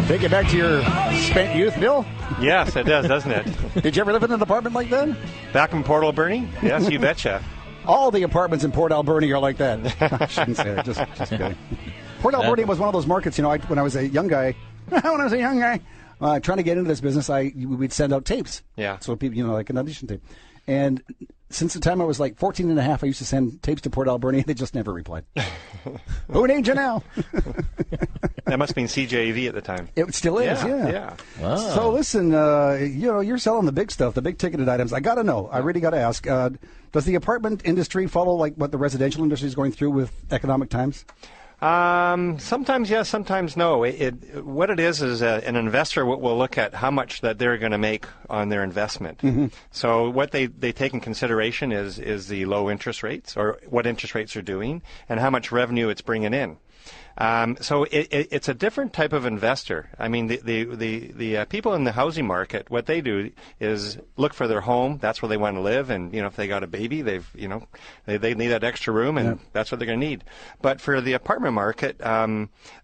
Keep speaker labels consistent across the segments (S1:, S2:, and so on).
S1: Take it back to your spent youth, Bill?
S2: Yes, it does, doesn't it?
S1: Did you ever live in an apartment like that?
S2: Back in Port Alberni? Yes, you betcha.
S1: All the apartments in Port Alberni are like that. I shouldn't say that. Just kidding. Port Alberni was one of those markets, when I was a young guy, trying to get into this business, we'd send out tapes.
S2: Yeah.
S1: So people, like an audition tape. And since the time I was like 14 and a half, I used to send tapes to Port Alberni, and they just never replied. Who named you now?
S2: That must have been CJV at the time.
S1: It still is, yeah.
S3: Wow.
S1: So listen, you're selling the big stuff, the big ticketed items. I got to know. I really got to ask. Does the apartment industry follow like what the residential industry is going through with economic times?
S2: Sometimes yes, sometimes no. What it is an investor will look at how much that they're going to make on their investment. Mm-hmm. So what they take in consideration is the low interest rates, or what interest rates are doing, and how much revenue it's bringing in. So it's a different type of investor. I mean, the people in the housing market, what they do is look for their home. That's where they want to live, and if they got a baby, they need that extra room, and that's what they're going to need. But for the apartment market,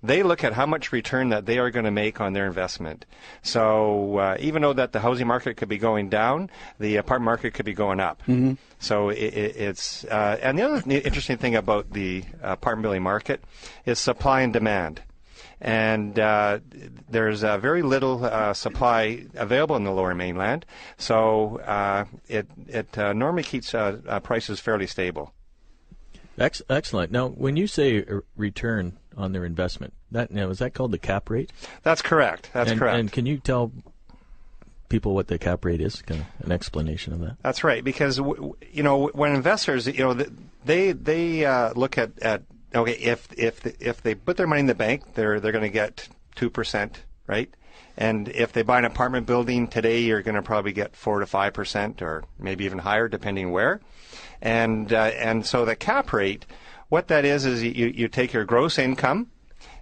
S2: they look at how much return that they are going to make on their investment. So even though that the housing market could be going down, the apartment market could be going up. Mm-hmm. So it's and the other interesting thing about the apartment building market is supply and demand. And there's very little supply available in the Lower Mainland, so it normally keeps prices fairly stable.
S3: Excellent. Now, when you say return on their investment, is that called the cap rate?
S2: That's correct. That's correct.
S3: And can you tell people what the cap rate is? Kind of an explanation of that.
S2: That's right, because when investors, they look at okay, if they put their money in the bank, they're going to get 2%, right? And if they buy an apartment building today, you're going to probably get 4 to 5%, or maybe even higher, depending where. And so the cap rate, what that is you take your gross income,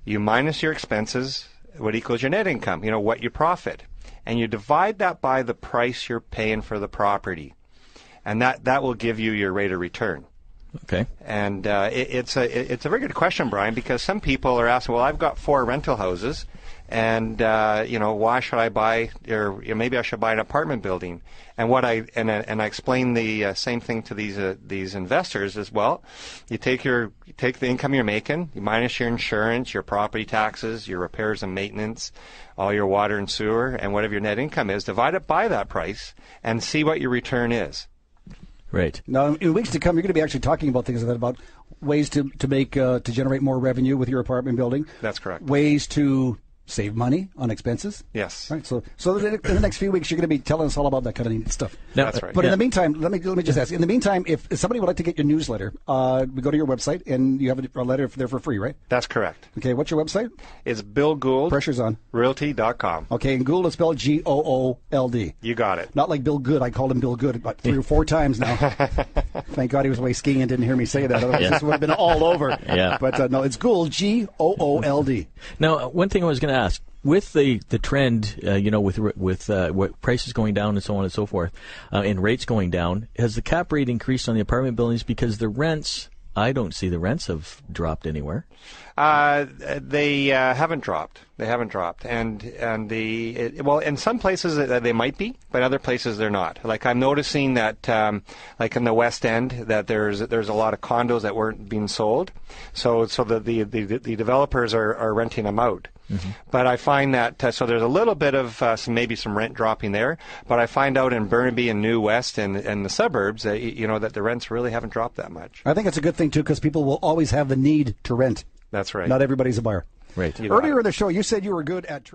S2: you minus your expenses, what equals your net income, what you profit, and you divide that by the price you're paying for the property, and that will give you your rate of return.
S3: Okay. And
S2: it's a very good question, Brian, because some people are asking, well, I've got 4 rental houses, and why should I buy, or maybe I should buy an apartment building? And I explain the same thing to these investors as well. You take the income you're making, you minus your insurance, your property taxes, your repairs and maintenance, all your water and sewer, and whatever your net income is, divide it by that price and see what your return is.
S3: Right.
S1: Now, in weeks to come, you're going to be actually talking about things like that, about ways to make to generate more revenue with your apartment building.
S2: That's correct.
S1: Ways to save money on expenses.
S2: Yes.
S1: Right. So in the next few weeks, you're going to be telling us all about that kind of neat stuff.
S3: No,
S2: that's right.
S1: But in the meantime, let me just ask. In the meantime, if somebody would like to get your newsletter, we go to your website, and you have a letter there for free, right?
S2: That's correct.
S1: Okay. What's your website?
S2: It's Bill Goold.
S1: Pressure's on.
S2: Realty.com.
S1: Okay. And Goold is spelled Goold.
S2: You got it.
S1: Not like Bill Good. I called him Bill Good about 3 or 4 times now. Thank God he was away skiing and didn't hear me say that. Otherwise, this would have been all over.
S3: Yeah.
S1: But no, it's Goold, Goold.
S3: Now, one thing I was going to ask, with the trend, with what prices going down and so on and so forth, and rates going down, has the cap rate increased on the apartment buildings? Because the rents, I don't see the rents have dropped anywhere.
S2: They haven't dropped. They haven't dropped, and in some places they might be, but other places they're not. Like I'm noticing that, like in the West End, that there's a lot of condos that weren't being sold, so the developers are renting them out. Mm-hmm. But I find that so there's a little bit of some rent dropping there, but I find out in Burnaby and New West and the suburbs that that the rents really haven't dropped that much.
S1: I think it's a good thing too, because people will always have the need to rent.
S2: That's right.
S1: Not everybody's a buyer.
S3: Right.
S1: Earlier in the show, you said you were good at